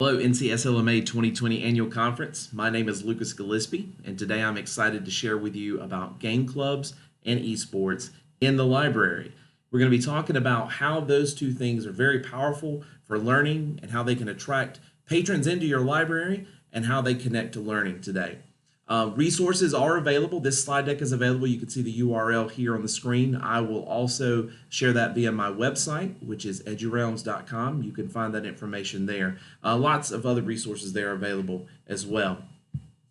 Hello, NCSLMA 2020 Annual Conference. My name is Lucas Gillespie, and today I'm excited to share with you about game clubs and esports in the library. We're going to be talking about how those two things are very powerful for learning and how they can attract patrons into your library and how they connect to learning today. Resources are available. This slide deck is available. You can see the URL here on the screen. I will also share that via my website, which is edurealms.com. You can find that information there. Lots of other resources there available as well.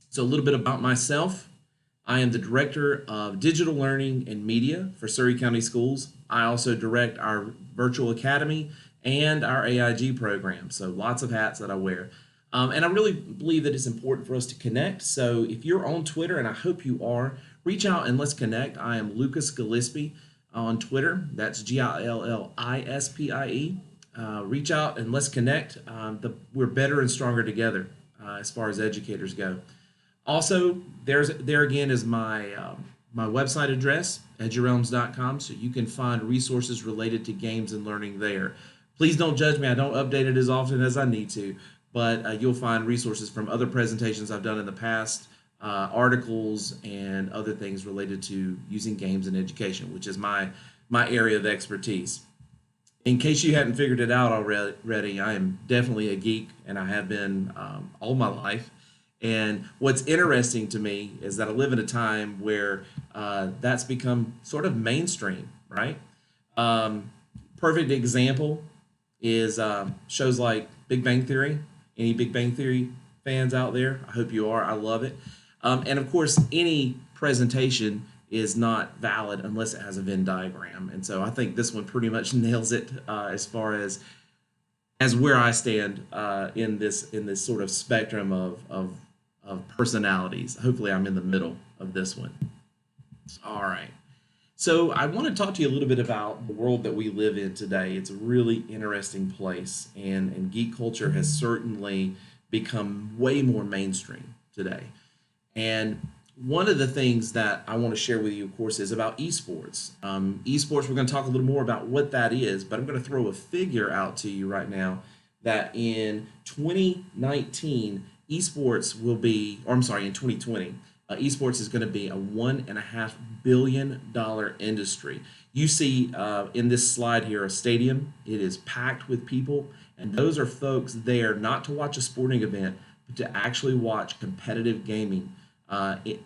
So a little bit about myself. I am the Director of Digital Learning and Media for Surry County Schools. I also direct our Virtual Academy and our AIG program. So lots of hats that I wear. And I really believe that it's important for us to connect. So if you're on Twitter, and I hope you are, reach out and let's connect. I am Lucas Gillespie on Twitter. That's Gillispie. Reach out and let's connect. We're better and stronger together as far as educators go. Also, there again is my website address, edurealms.com, so you can find resources related to games and learning there. Please don't judge me. I don't update it as often as I need to. But you'll find resources from other presentations I've done in the past, articles, and other things related to using games in education, which is my area of expertise. In case you hadn't figured it out already, I am definitely a geek, and I have been all my life. And what's interesting to me is that I live in a time where that's become sort of mainstream, right? Perfect example is shows like Big Bang Theory. Any Big Bang Theory fans out there? I hope you are. I love it. And of course, any presentation is not valid unless it has a Venn diagram. And so I think this one pretty much nails it as far as where I stand in this sort of spectrum of personalities. Hopefully, I'm in the middle of this one. All right. So I want to talk to you a little bit about the world that we live in today. It's a really interesting place, and geek culture has certainly become way more mainstream today. And one of the things that I want to share with you, of course, is about esports. Esports, we're going to talk a little more about what that is, but I'm going to throw a figure out to you right now that in 2019, esports will be, or I'm sorry, in 2020, esports is going to be a $1.5 billion industry. You see in this slide here a stadium. It is packed with people, and those are folks there not to watch a sporting event, but to actually watch competitive gaming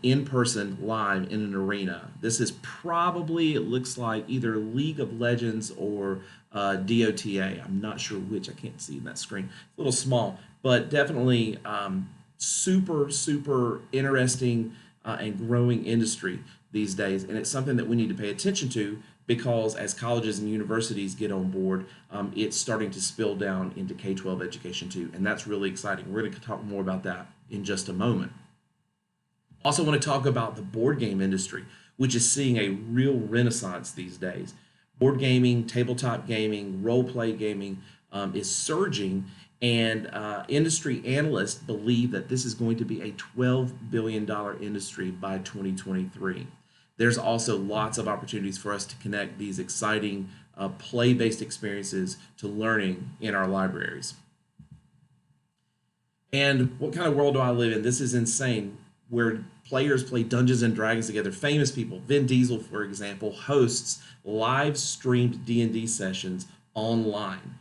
in person, live in an arena. This is probably, it looks like, either League of Legends or DOTA. I'm not sure which. I can't see in that screen. It's a little small, but definitely super interesting and growing industry these days, and it's something that we need to pay attention to because as colleges and universities get on board, it's starting to spill down into K-12 education too, and that's really exciting. We're going to talk more about that in just a moment. Also want to talk about the board game industry, which is seeing a real renaissance these days. Board gaming, tabletop gaming, role-play gaming is surging, and industry analysts believe that this is going to be a $12 billion industry by 2023. There's also lots of opportunities for us to connect these exciting play-based experiences to learning in our libraries. And what kind of world do I live in? This is insane, where players play Dungeons and Dragons together. Famous people, Vin Diesel, for example, hosts live streamed D&D sessions online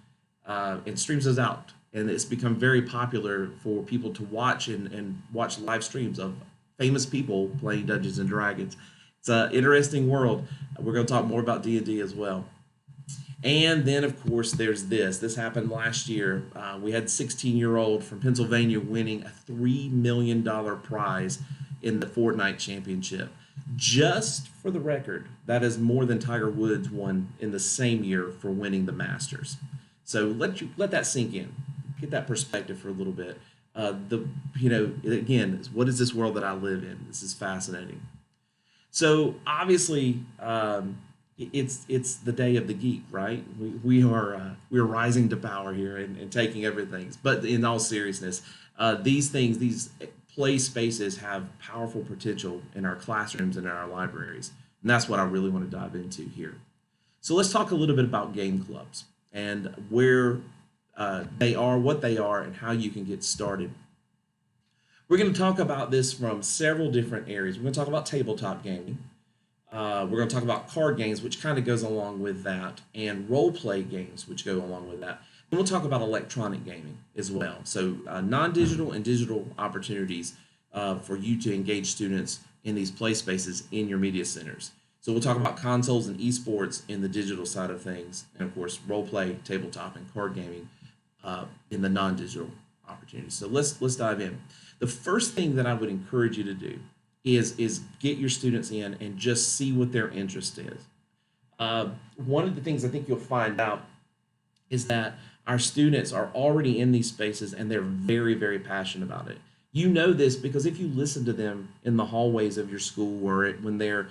and streams those out. And it's become very popular for people to watch and watch live streams of famous people playing Dungeons and Dragons. It's an interesting world. We're going to talk more about D&D as well. And then, of course, there's this. This happened last year. We had a 16-year-old from Pennsylvania winning a $3 million prize in the Fortnite Championship. Just for the record, that is more than Tiger Woods won in the same year for winning the Masters. So let that sink in. Get that perspective for a little bit. Again, what is this world that I live in? This is fascinating. So obviously, it's the day of the geek, right? We're rising to power here and taking everything. But in all seriousness, these play spaces have powerful potential in our classrooms and in our libraries, and that's what I really want to dive into here. So let's talk a little bit about game clubs and where they are, what they are, and how you can get started. We're going to talk about this from several different areas. We're going to talk about tabletop gaming. We're going to talk about card games, which kind of goes along with that, and role play games, which go along with that. And we'll talk about electronic gaming as well. So non-digital and digital opportunities for you to engage students in these play spaces in your media centers. So we'll talk about consoles and esports in the digital side of things, and of course role play, tabletop, and card gaming in the non-digital opportunities. So let's dive in. The first thing that I would encourage you to do is get your students in and just see what their interest is. One of the things I think you'll find out is that our students are already in these spaces and they're very, very passionate about it. You know this because if you listen to them in the hallways of your school or when they're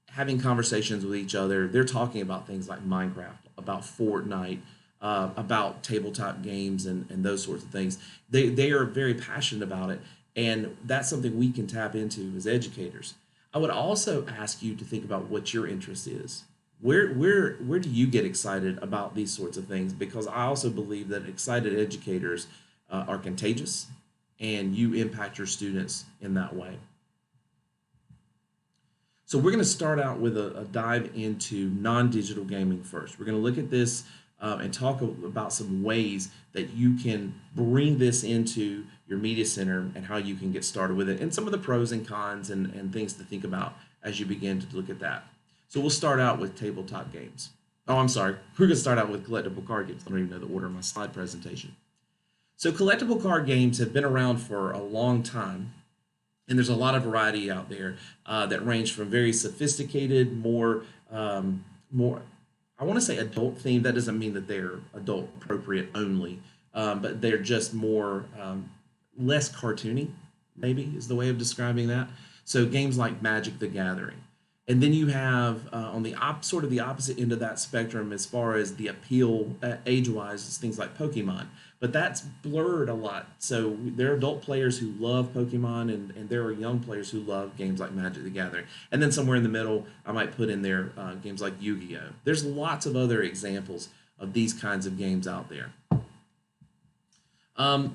having conversations with each other, they're talking about things like Minecraft, about Fortnite, about tabletop games and those sorts of things. They are very passionate about it, and that's something we can tap into as educators. I would also ask you to think about what your interest is. Where do you get excited about these sorts of things? Because I also believe that excited educators are contagious, and you impact your students in that way. So we're going to start out with a dive into non-digital gaming first. We're going to look at this and talk about some ways that you can bring this into your media center and how you can get started with it, and some of the pros and cons and things to think about as you begin to look at that. So we'll start out with tabletop games. Oh, I'm sorry. We're going to start out with collectible card games. I don't even know the order of my slide presentation. So collectible card games have been around for a long time, and there's a lot of variety out there that range from very sophisticated, more I want to say adult themed. That doesn't mean that they're adult appropriate only, but they're just more less cartoony, maybe is the way of describing that. So games like Magic the Gathering. And then you have on the sort of the opposite end of that spectrum as far as the appeal age-wise is things like Pokemon. But that's blurred a lot. So there are adult players who love Pokemon, and there are young players who love games like Magic the Gathering. And then somewhere in the middle, I might put in there games like Yu-Gi-Oh! There's lots of other examples of these kinds of games out there.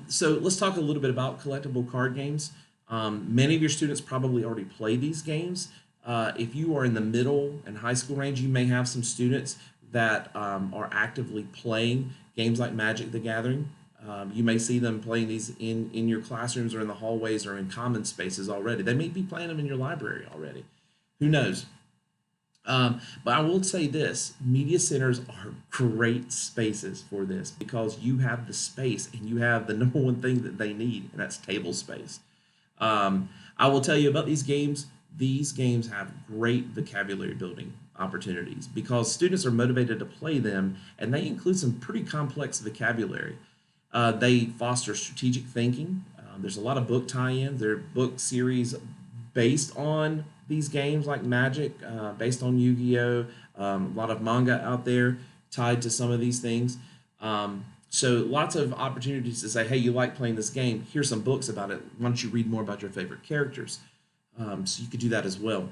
So let's talk a little bit about collectible card games. Many of your students probably already play these games. If you are in the middle and high school range, you may have some students that are actively playing games like Magic the Gathering. You may see them playing these in your classrooms or in the hallways or in common spaces already. They may be playing them in your library already. Who knows? But I will say this, media centers are great spaces for this because you have the space and you have the number one thing that they need, and that's table space. I will tell you about these games. These games have great vocabulary building opportunities because students are motivated to play them, and they include some pretty complex vocabulary. They foster strategic thinking. There's a lot of book tie-ins. There are book series based on these games like Magic, based on Yu-Gi-Oh! A lot of manga out there tied to some of these things. So lots of opportunities to say, hey, you like playing this game. Here's some books about it. Why don't you read more about your favorite characters? So you could do that as well.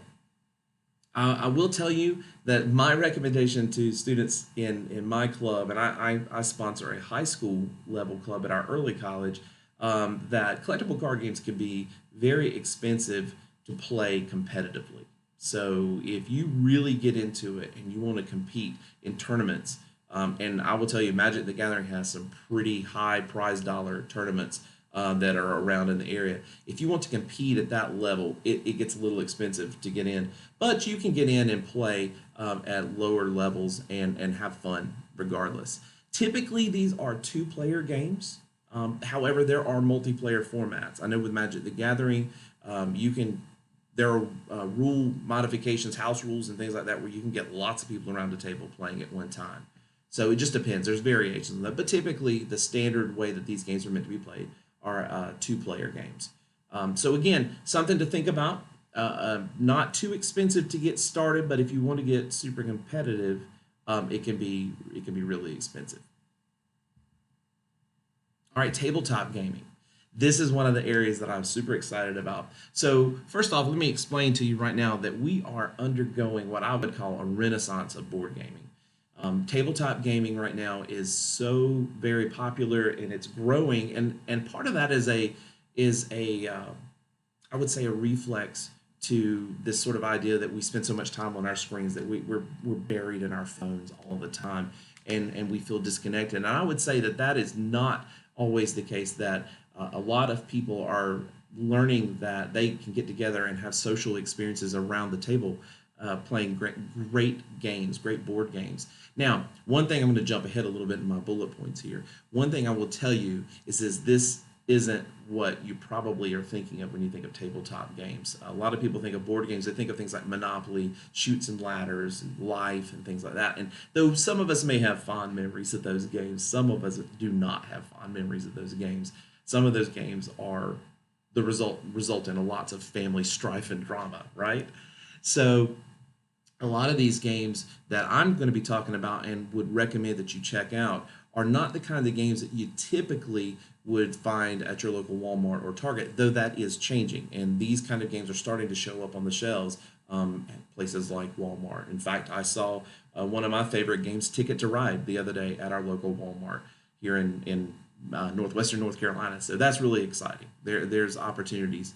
I will tell you that my recommendation to students in my club, and I sponsor a high school level club at our early college, that collectible card games can be very expensive to play competitively. So if you really get into it and you want to compete in tournaments, and I will tell you, Magic the Gathering has some pretty high prize dollar tournaments that are around in the area. If you want to compete at that level, it gets a little expensive to get in, but you can get in and play at lower levels and have fun regardless. Typically, these are two-player games. However, there are multiplayer formats. I know with Magic the Gathering, there are rule modifications, house rules, and things like that where you can get lots of people around the table playing at one time. So it just depends. There's variations on that, but typically the standard way that these games are meant to be played are two-player games. So again, something to think about. Not too expensive to get started, but if you want to get super competitive, it can be really expensive. All right, tabletop gaming. This is one of the areas that I'm super excited about. So first off, let me explain to you right now that we are undergoing what I would call a renaissance of board gaming. Tabletop gaming right now is so very popular and it's growing, and part of that is a I would say a reflex to this sort of idea that we spend so much time on our screens that we're buried in our phones all the time, and we feel disconnected. And I would say that that is not always the case, that a lot of people are learning that they can get together and have social experiences around the table, playing great games, great board games. Now, one thing I'm going to jump ahead a little bit in my bullet points here. One thing I will tell you is this isn't what you probably are thinking of when you think of tabletop games. A lot of people think of board games, they think of things like Monopoly, Chutes and Ladders, and Life, and things like that. And though some of us may have fond memories of those games, some of us do not have fond memories of those games. Some of those games are the result in a lots of family strife and drama, right? So a lot of these games that I'm going to be talking about and would recommend that you check out are not the kind of games that you typically would find at your local Walmart or Target, though that is changing. And these kind of games are starting to show up on the shelves at places like Walmart. In fact, I saw one of my favorite games, Ticket to Ride, the other day at our local Walmart here in northwestern North Carolina. So that's really exciting. There's opportunities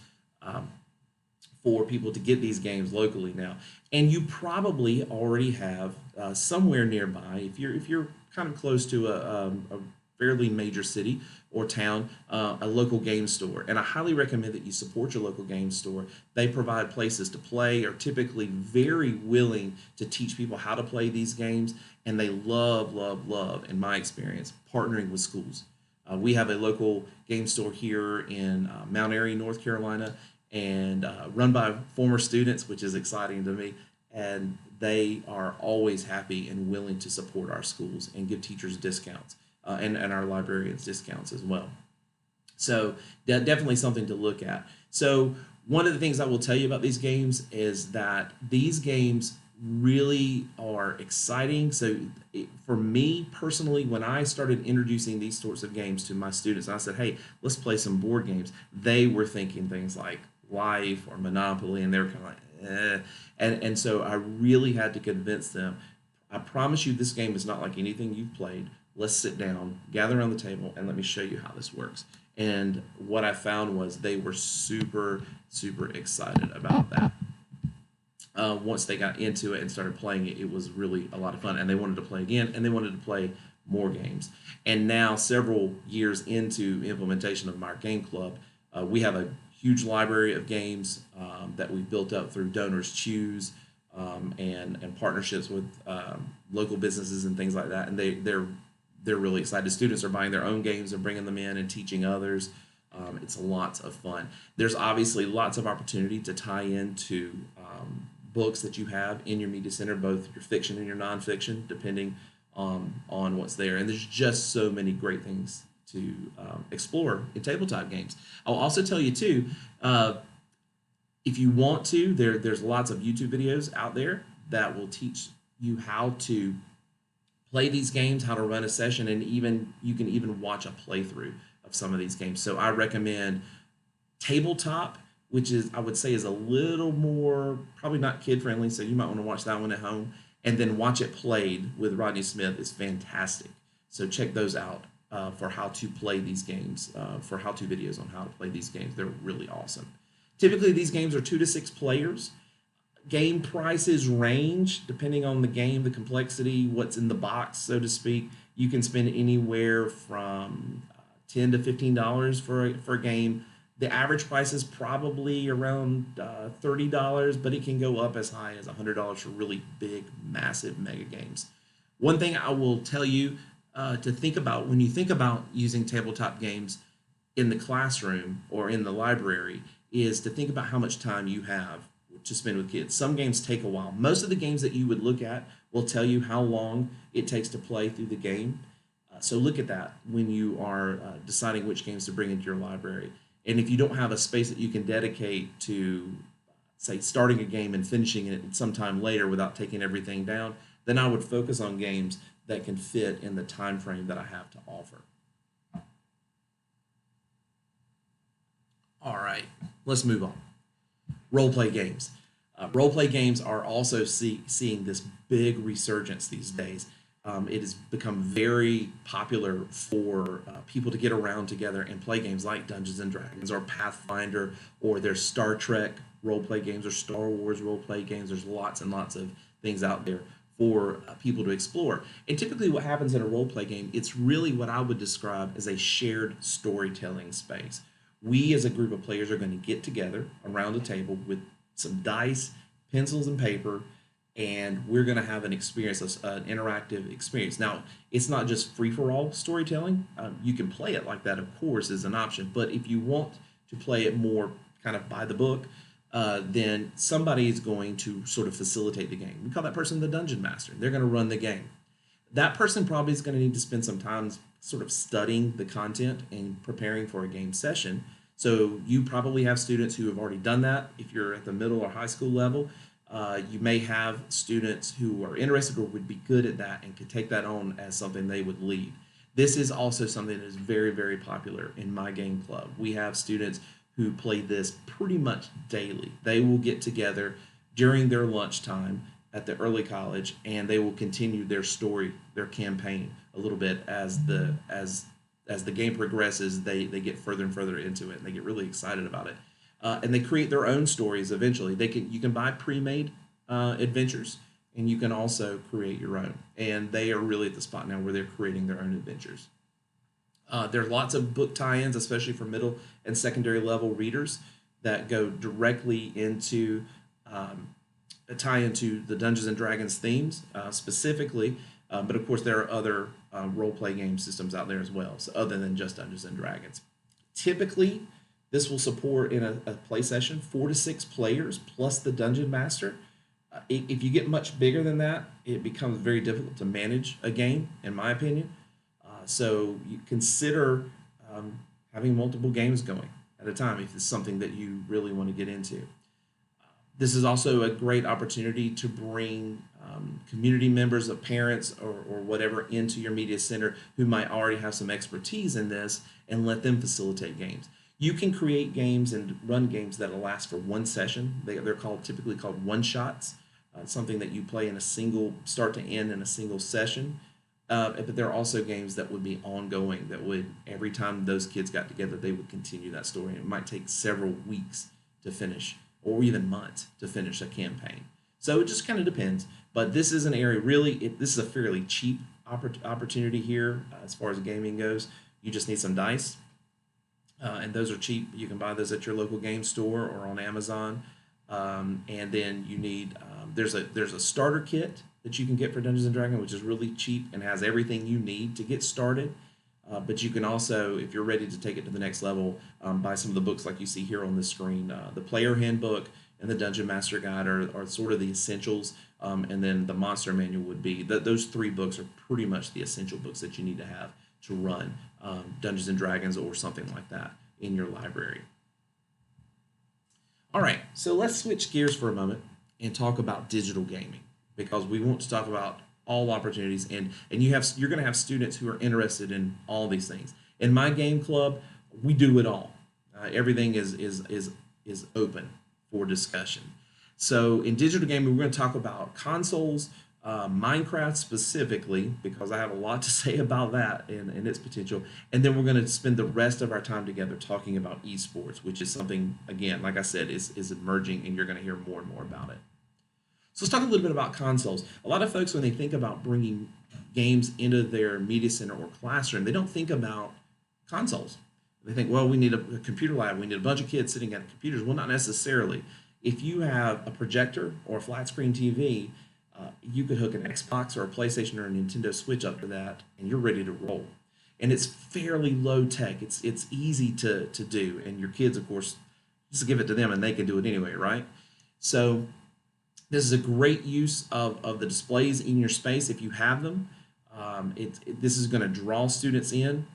for people to get these games locally now, and you probably already have somewhere nearby, if you're kind of close to a fairly major city or town, a local game store. And I highly recommend that you support your local game store. They provide places to play, are typically very willing to teach people how to play these games, and they love, in my experience, partnering with schools. We have a local game store here in Mount Airy, North Carolina, and run by former students, which is exciting to me. And they are always happy and willing to support our schools and give teachers discounts, and our librarians discounts as well. So definitely something to look at. So one of the things I will tell you about these games is that these games really are exciting. So for me personally, when I started introducing these sorts of games to my students, I said, hey, let's play some board games. They were thinking things like Life or Monopoly, and they were kind of like, eh. And so I really had to convince them, I promise you this game is not like anything you've played. Let's sit down, gather around the table, and let me show you how this works. And what I found was they were super excited about that. Once they got into it and started playing it, it was really a lot of fun. And they wanted to play again, and they wanted to play more games. And now, several years into implementation of our game club, we have a huge library of games that we've built up through Donors Choose, and partnerships with local businesses and things like that. And they're really excited. Students are buying their own games and bringing them in and teaching others. It's lots of fun. There's obviously lots of opportunity to tie into books that you have in your media center, both your fiction and your nonfiction, depending on what's there. And there's just so many great things to explore in tabletop games. I'll also tell you too, if you want to, there's lots of YouTube videos out there that will teach you how to play these games, how to run a session, and even you can even watch a playthrough of some of these games. So I recommend Tabletop, which is, I would say, is a little more probably not kid friendly, so you might want to watch that one at home. And then Watch It Played with Rodney Smith is fantastic. So check those out for how to play these games, for how-to videos on how to play these games. They're really awesome. Typically, these games are 2 to 6 players. Game prices range depending on the game, the complexity, what's in the box, so to speak. You can spend anywhere from $10 to $15 for a game. The average price is probably around $30, but it can go up as high as $100 for really big, massive mega games. One thing I will tell you to think about when you think about using tabletop games in the classroom or in the library is to think about how much time you have to spend with kids. Some games take a while. Most of the games that you would look at will tell you how long it takes to play through the game. So look at that when you are deciding which games to bring into your library. And if you don't have a space that you can dedicate to, say, starting a game and finishing it sometime later without taking everything down, then I would focus on games that can fit in the time frame that I have to offer. All right, let's move on. Role play games. Role play games are also seeing this big resurgence these days. It has become very popular for people to get around together and play games like Dungeons and Dragons or Pathfinder, or there's Star Trek role play games or Star Wars role play games. There's lots and lots of things out there for people to explore. And typically, what happens in a role play game, it's really what I would describe as a shared storytelling space. We as a group of players are going to get together around a table with some dice, pencils, and paper, and we're going to have an experience, an interactive experience. Now, it's not just free for all storytelling. You can play it like that, of course, is an option. But if you want to play it more kind of by the book, then somebody is going to sort of facilitate the game. We call that person the dungeon master. They're going to run the game. That person probably is going to need to spend some time sort of studying the content and preparing for a game session. So you probably have students who have already done that. If you're at the middle or high school level, you may have students who are interested or would be good at that and could take that on as something they would lead. This is also something that is very, very popular in my game club. We have students who play this pretty much daily. They will get together during their lunchtime at the early college, and they will continue their story, their campaign a little bit as the game progresses. They get further and further into it, and they get really excited about it. And they create their own stories eventually. You can buy pre-made adventures, and you can also create your own. And they are really at the spot now where they're creating their own adventures. There are lots of book tie-ins, especially for middle and secondary level readers, that go directly into tie into the Dungeons and Dragons themes specifically. But of course, there are other role-play game systems out there as well, so other than just Dungeons and Dragons. Typically, this will support in a play session 4 to 6 players plus the dungeon master. If you get much bigger than that, it becomes very difficult to manage a game, in my opinion. So you consider having multiple games going at a time if it's something that you really want to get into. This is also a great opportunity to bring community members of parents or whatever into your media center who might already have some expertise in this, and let them facilitate games. You can create games and run games that will last for one session. They're typically called one-shots, something that you play in a single, start to end in a single session. But there are also games that would be ongoing, that would, every time those kids got together, they would continue that story. And it might take several weeks to finish, or even months to finish a campaign. So it just kind of depends. But this is an area, this is a fairly cheap opportunity here as far as gaming goes. You just need some dice, and those are cheap. You can buy those at your local game store or on Amazon. And then you need, there's a starter kit that you can get for Dungeons and Dragons, which is really cheap and has everything you need to get started. But you can also, if you're ready to take it to the next level, buy some of the books like you see here on the screen. The Player Handbook and the Dungeon Master Guide are sort of the essentials, and then the Monster Manual would be, those 3 books are pretty much the essential books that you need to have to run Dungeons and Dragons or something like that in your library. All right, so let's switch gears for a moment and talk about digital gaming, because we want to talk about all opportunities, and you're going to have students who are interested in all these things. In my game club, we do it all. Everything is open for discussion. So in digital gaming, we're going to talk about consoles, Minecraft specifically, because I have a lot to say about that and its potential. And then we're going to spend the rest of our time together talking about esports, which is something, again, like I said, is emerging, and you're going to hear more and more about it. So let's talk a little bit about consoles. A lot of folks, when they think about bringing games into their media center or classroom, they don't think about consoles. They think, well, we need a computer lab. We need a bunch of kids sitting at computers. Well, not necessarily. If you have a projector or a flat screen TV, you could hook an Xbox or a PlayStation or a Nintendo Switch up to that, and you're ready to roll. And it's fairly low tech. It's easy to do. And your kids, of course, just give it to them and they can do it anyway, right? So this is a great use of the displays in your space if you have them. This is going to draw students in,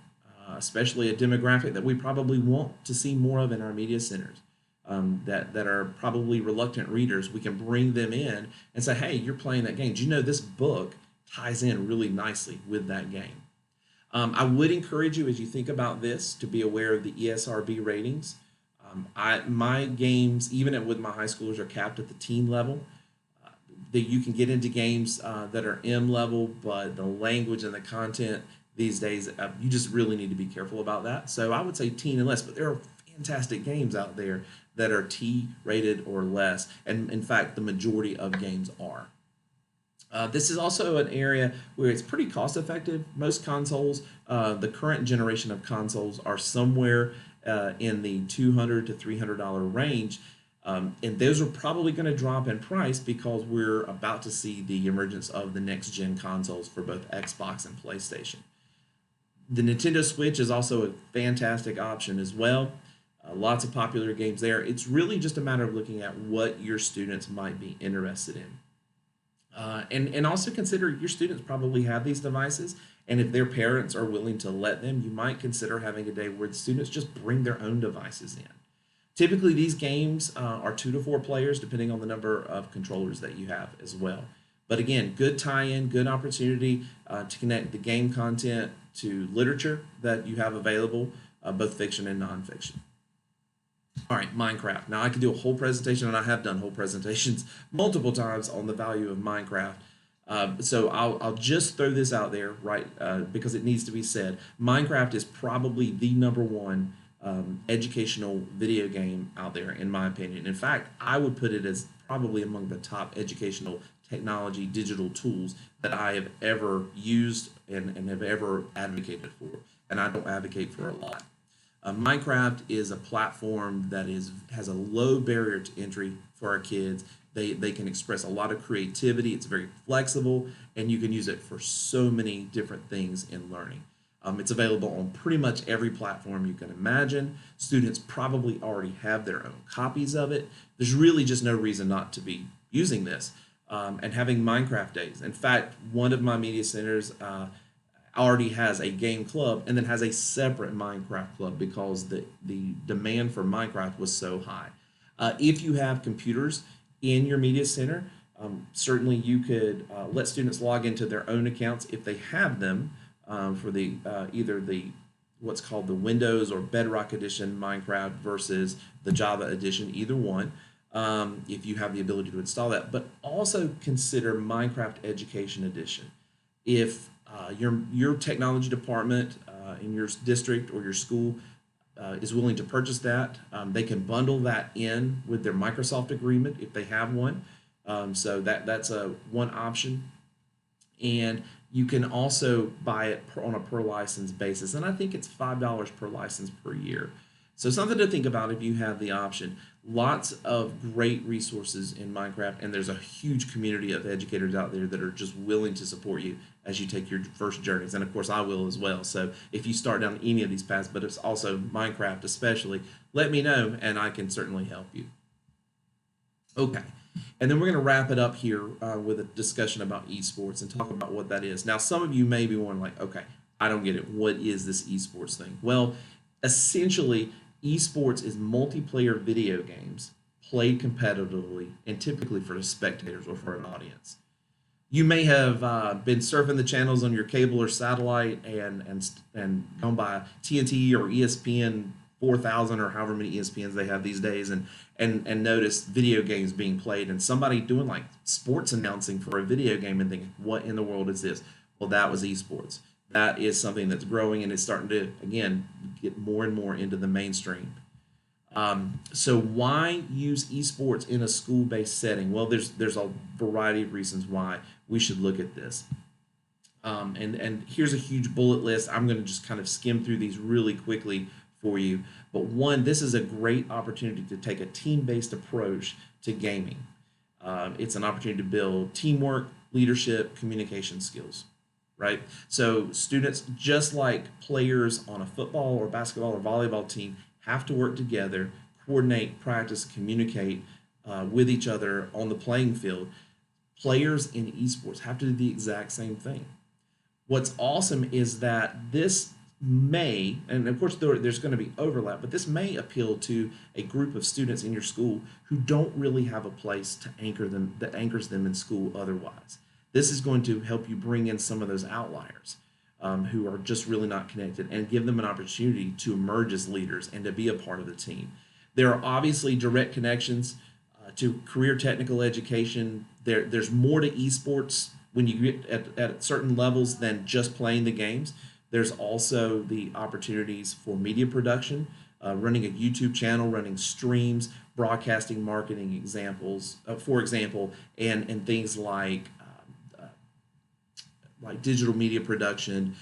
especially a demographic that we probably want to see more of in our media centers, that are probably reluctant readers. We can bring them in and say, hey, you're playing that game. Do you know this book ties in really nicely with that game? I would encourage you, as you think about this, to be aware of the ESRB ratings. My games, even with my high schoolers, are capped at the teen level. that you can get into games that are M level, but the language and the content these days, you just really need to be careful about that. So I would say teen and less, but there are fantastic games out there that are T rated or less, and in fact, the majority of games are. This is also an area where it's pretty cost effective. Most consoles, the current generation of consoles, are somewhere in the $200 to $300 range. And those are probably going to drop in price because we're about to see the emergence of the next gen consoles for both Xbox and PlayStation. The Nintendo Switch is also a fantastic option as well. Lots of popular games there. It's really just a matter of looking at what your students might be interested in. And also consider your students probably have these devices, and if their parents are willing to let them, you might consider having a day where the students just bring their own devices in. Typically, these games are 2 to 4 players, depending on the number of controllers that you have as well. But again, good tie-in, good opportunity to connect the game content to literature that you have available, both fiction and nonfiction. All right, Minecraft. Now I could do a whole presentation, and I have done whole presentations multiple times on the value of Minecraft. So I'll just throw this out there, right, because it needs to be said. Minecraft is probably the number one educational video game out there, in my opinion. In fact, I would put it as probably among the top educational technology digital tools that I have ever used and have ever advocated for. And I don't advocate for a lot. Minecraft is a platform that has a low barrier to entry for our kids. They can express a lot of creativity. It's very flexible, and you can use it for so many different things in learning. It's available on pretty much every platform you can imagine. Students probably already have their own copies of it. There's really just no reason not to be using this and having Minecraft days. In fact, one of my media centers already has a game club and then has a separate Minecraft club because the demand for Minecraft was so high. If you have computers in your media center, certainly you could let students log into their own accounts if they have them for the either the what's called the Windows or Bedrock Edition Minecraft versus the Java Edition, either one. If you have the ability to install that, but also consider Minecraft Education Edition. If your technology department in your district or your school is willing to purchase that, they can bundle that in with their Microsoft agreement if they have one. So that's one option. And you can also buy it on a per license basis. And I think it's $5 per license per year. So something to think about if you have the option. Lots of great resources in Minecraft, and there's a huge community of educators out there that are just willing to support you as you take your first journeys. And of course, I will as well. So if you start down any of these paths, but it's also Minecraft especially, let me know, and I can certainly help you. Okay. And then we're going to wrap it up here with a discussion about esports and talk about what that is. Now, some of you may be wondering, like, okay, I don't get it. What is this esports thing? Well, essentially, esports is multiplayer video games played competitively and typically for the spectators or for an audience. You may have been surfing the channels on your cable or satellite and gone by TNT or ESPN 4,000 or however many ESPNs they have these days and noticed video games being played and somebody doing like sports announcing for a video game and thinking, what in the world is this? Well, that was esports. That is something that's growing and it's starting to, again, get more and more into the mainstream. So why use esports in a school-based setting? Well, there's a variety of reasons why we should look at this. And here's a huge bullet list. I'm going to just kind of skim through these really quickly for you. But one, this is a great opportunity to take a team-based approach to gaming. It's an opportunity to build teamwork, leadership, communication skills. Right? So students, just like players on a football or basketball or volleyball team, have to work together, coordinate, practice, communicate with each other on the playing field. Players in esports have to do the exact same thing. What's awesome is that this may, and of course there's going to be overlap, but this may appeal to a group of students in your school who don't really have a place to anchor them, that anchors them in school otherwise. This is going to help you bring in some of those outliers who are just really not connected and give them an opportunity to emerge as leaders and to be a part of the team. There are obviously direct connections to career technical education, There's more to esports when you get at certain levels than just playing the games. There's also the opportunities for media production, running a YouTube channel, running streams, broadcasting, marketing examples, for example, and things like digital media production,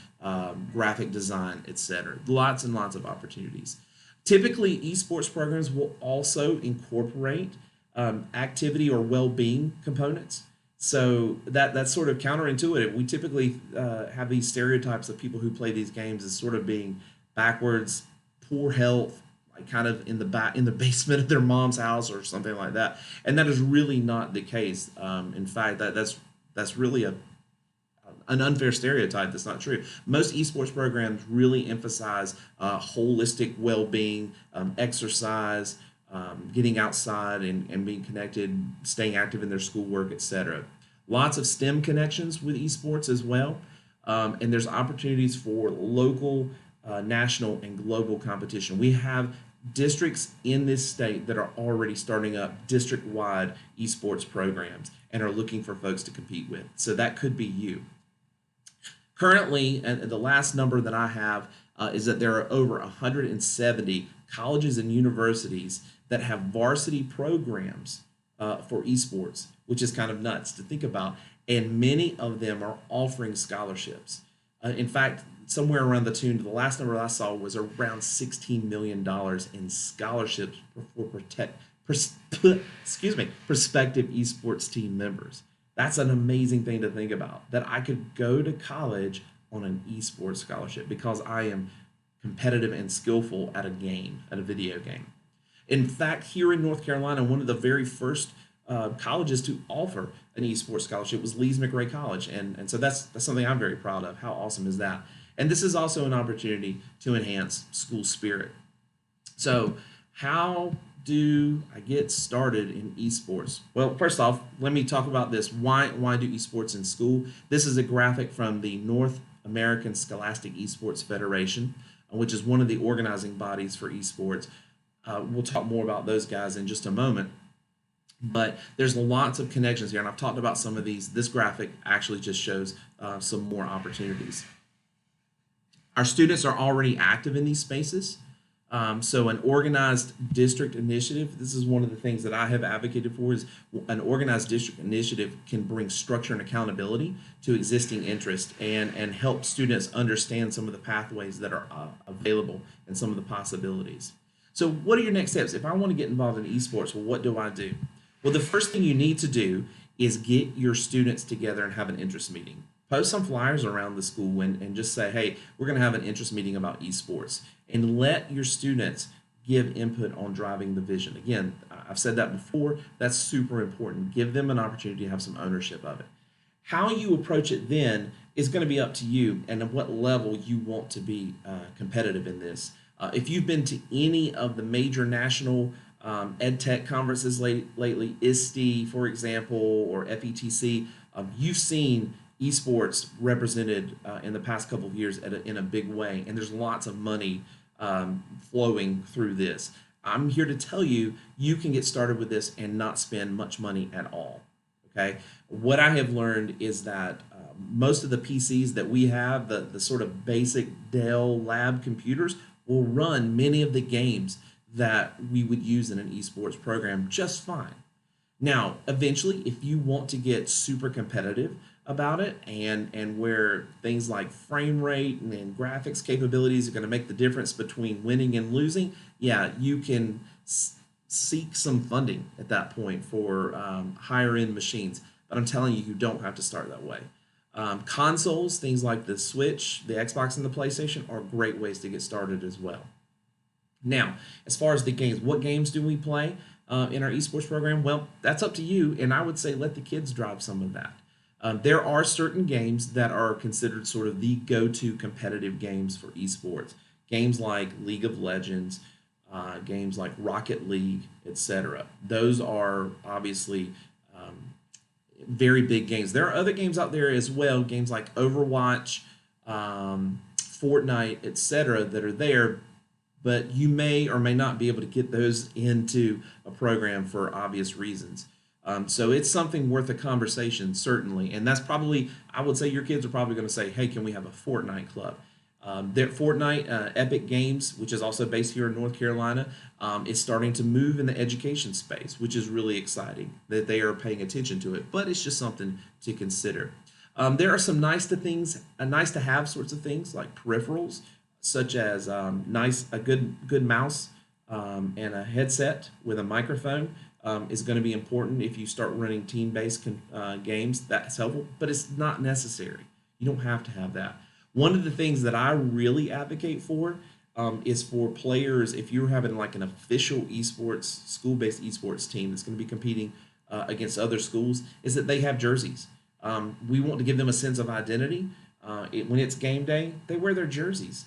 graphic design, etc. Lots and lots of opportunities. Typically, esports programs will also incorporate activity or well-being components. So that's sort of counterintuitive. We typically have these stereotypes of people who play these games as sort of being backwards, poor health, like kind of in the basement of their mom's house or something like that. And that is really not the case. In fact, that's really an unfair stereotype that's not true. Most esports programs really emphasize holistic well-being, exercise, getting outside and being connected, staying active in their schoolwork, etc. Lots of STEM connections with esports as well. And there's opportunities for local, national, and global competition. We have districts in this state that are already starting up district-wide esports programs and are looking for folks to compete with. So that could be you. Currently, and the last number that I have is that there are over 170 colleges and universities that have varsity programs for esports, which is kind of nuts to think about. And many of them are offering scholarships. In fact, somewhere around the tune, the last number I saw was around $16 million in scholarships for prospective esports team members. That's an amazing thing to think about, that I could go to college on an esports scholarship because I am competitive and skillful at a video game. In fact, here in North Carolina, one of the very first colleges to offer an esports scholarship was Lees McRae College. And so that's something I'm very proud of. How awesome is that? And this is also an opportunity to enhance school spirit. So how do I get started in esports? Well, first off, let me talk about this. Why do esports in school? This is a graphic from the North American Scholastic Esports Federation, which is one of the organizing bodies for esports. We'll talk more about those guys in just a moment. But there's lots of connections here, and I've talked about some of these. This graphic actually just shows some more opportunities. Our students are already active in these spaces. So an organized district initiative, this is one of the things that I have advocated for, is an organized district initiative can bring structure and accountability to existing interest and help students understand some of the pathways that are available and some of the possibilities. So what are your next steps? If I want to get involved in esports, well, what do I do? Well, the first thing you need to do is get your students together and have an interest meeting. Post some flyers around the school and just say, hey, we're going to have an interest meeting about esports, and let your students give input on driving the vision. Again, I've said that before. That's super important. Give them an opportunity to have some ownership of it. How you approach it then is going to be up to you and at what level you want to be competitive in this. If you've been to any of the major national ed tech conferences lately, ISTE, for example, or FETC, you've seen esports represented in the past couple of years in a big way, and there's lots of money flowing through this. I'm here to tell you, you can get started with this and not spend much money at all. Okay, what I have learned is that most of the PCs that we have, the sort of basic Dell lab computers, will run many of the games that we would use in an esports program just fine. Now, eventually, if you want to get super competitive about it and where things like frame rate and graphics capabilities are going to make the difference between winning and losing, yeah, you can seek some funding at that point for higher end machines. But I'm telling you, you don't have to start that way. Consoles, things like the Switch, the Xbox, and the PlayStation are great ways to get started as well. Now, as far as the games, what games do we play in our esports program? Well, that's up to you, and I would say let the kids drive some of that. There are certain games that are considered sort of the go-to competitive games for esports. Games like League of Legends, games like Rocket League, etc. Those are obviously very big games. There are other games out there as well, games like Overwatch, Fortnite, etc. that are there, but you may or may not be able to get those into a program for obvious reasons. So it's something worth a conversation, certainly. And that's probably, I would say your kids are probably going to say, hey, can we have a Fortnite club? Their Fortnite Epic Games, which is also based here in North Carolina, is starting to move in the education space, which is really exciting that they are paying attention to it. But it's just something to consider. There are some nice to have sorts of things like peripherals, such as a good mouse and a headset with a microphone is going to be important if you start running team-based games. That's helpful, but it's not necessary. You don't have to have that. One of the things that I really advocate for is for players, if you're having like an official esports, school-based esports team that's going to be competing against other schools, is that they have jerseys. We want to give them a sense of identity. When it's game day, they wear their jerseys.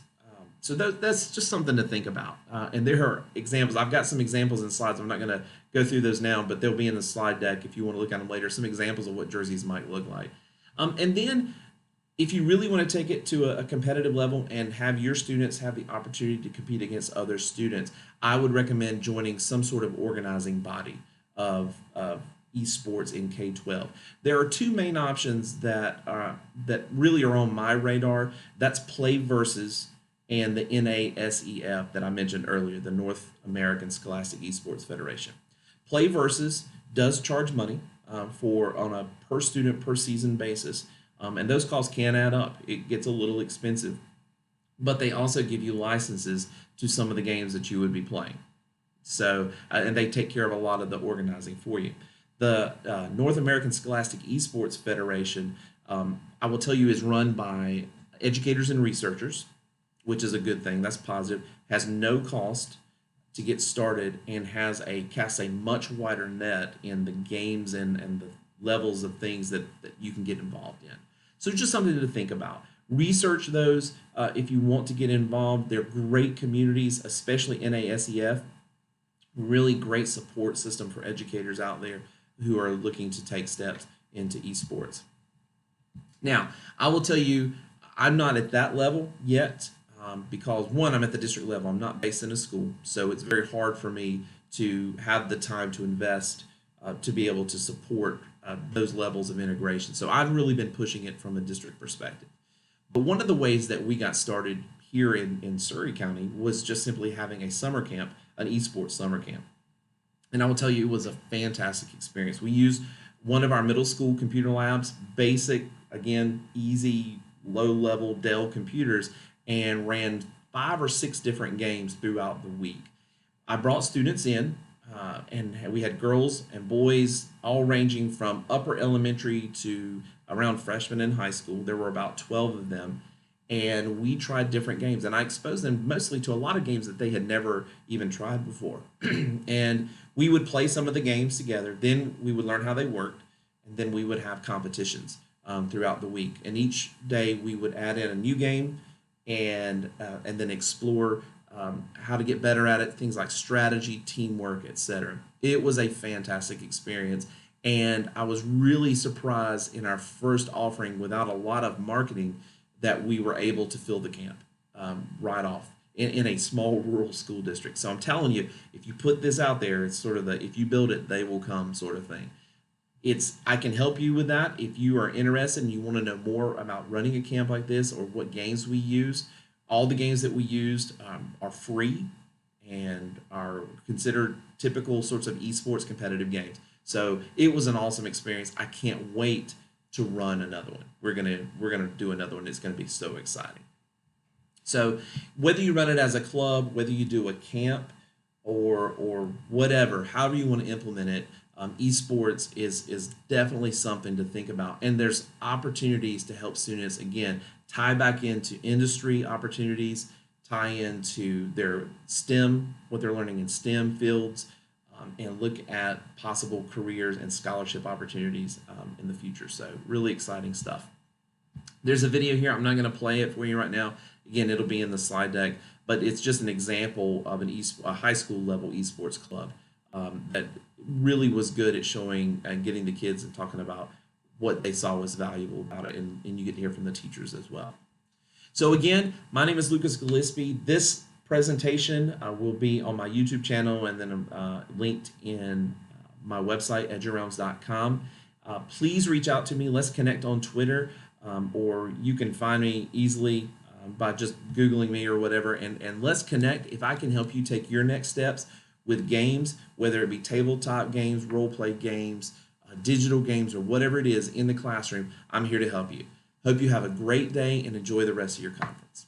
So that's just something to think about. And there are examples. I've got some examples in slides. I'm not going to go through those now, but they'll be in the slide deck if you want to look at them later. Some examples of what jerseys might look like. And then if you really want to take it to a competitive level and have your students have the opportunity to compete against other students, I would recommend joining some sort of organizing body of esports in K-12. There are two main options that really are on my radar. That's Play Versus and the NASEF that I mentioned earlier, the North American Scholastic Esports Federation. Play Versus does charge money on a per student per season basis, and those costs can add up. It gets a little expensive, but they also give you licenses to some of the games that you would be playing. So, and they take care of a lot of the organizing for you. The North American Scholastic Esports Federation, I will tell you, is run by educators and researchers, which is a good thing. That's positive. Has no cost to get started and casts a much wider net in the games and the levels of things that you can get involved in. So just something to think about. Research those if you want to get involved. They're great communities, especially NASEF. Really great support system for educators out there who are looking to take steps into esports. Now, I will tell you, I'm not at that level yet. Because one, I'm at the district level. I'm not based in a school, so it's very hard for me to have the time to invest to be able to support those levels of integration. So I've really been pushing it from a district perspective. But one of the ways that we got started here in Surrey County was just simply having a summer camp, an esports summer camp. And I will tell you, it was a fantastic experience. We used one of our middle school computer labs, basic, again, easy, low-level Dell computers, and ran 5 or 6 different games throughout the week. I brought students in, and we had girls and boys all ranging from upper elementary to around freshman in high school. There were about 12 of them, and we tried different games. And I exposed them mostly to a lot of games that they had never even tried before. And we would play some of the games together. Then we would learn how they worked, and then we would have competitions throughout the week. And each day we would add in a new game, and then explore how to get better at it, things like strategy, teamwork, etc. It was a fantastic experience, and I was really surprised in our first offering, without a lot of marketing, that we were able to fill the camp right off in a small rural school district. So I'm telling you, if you put this out there, it's sort of if you build it, they will come sort of thing. I can help you with that if you are interested and you want to know more about running a camp like this or what games we use. All the games that we used are free and are considered typical sorts of esports competitive games. So it was an awesome experience. I can't wait to run another one. We're gonna do another one. It's gonna be so exciting. So whether you run it as a club, whether you do a camp, or whatever, however you want to implement it, esports is definitely something to think about. And there's opportunities to help students, again, tie back into industry opportunities, tie into their STEM, what they're learning in STEM fields, and look at possible careers and scholarship opportunities in the future. So really exciting stuff. There's a video here. I'm not going to play it for you right now. Again, it'll be in the slide deck, but it's just an example of a high school level esports club that really was good at showing and getting the kids and talking about what they saw was valuable about it, and you get to hear from the teachers as well. So again, my name is Lucas Gillespie. This presentation will be on my YouTube channel and then linked in my website, edgeofrealms.com. Please reach out to me. Let's connect on Twitter, or you can find me easily by just Googling me or whatever. And let's connect. If I can help you take your next steps with games, whether it be tabletop games, role play games, digital games, or whatever it is in the classroom, I'm here to help you. Hope you have a great day and enjoy the rest of your conference.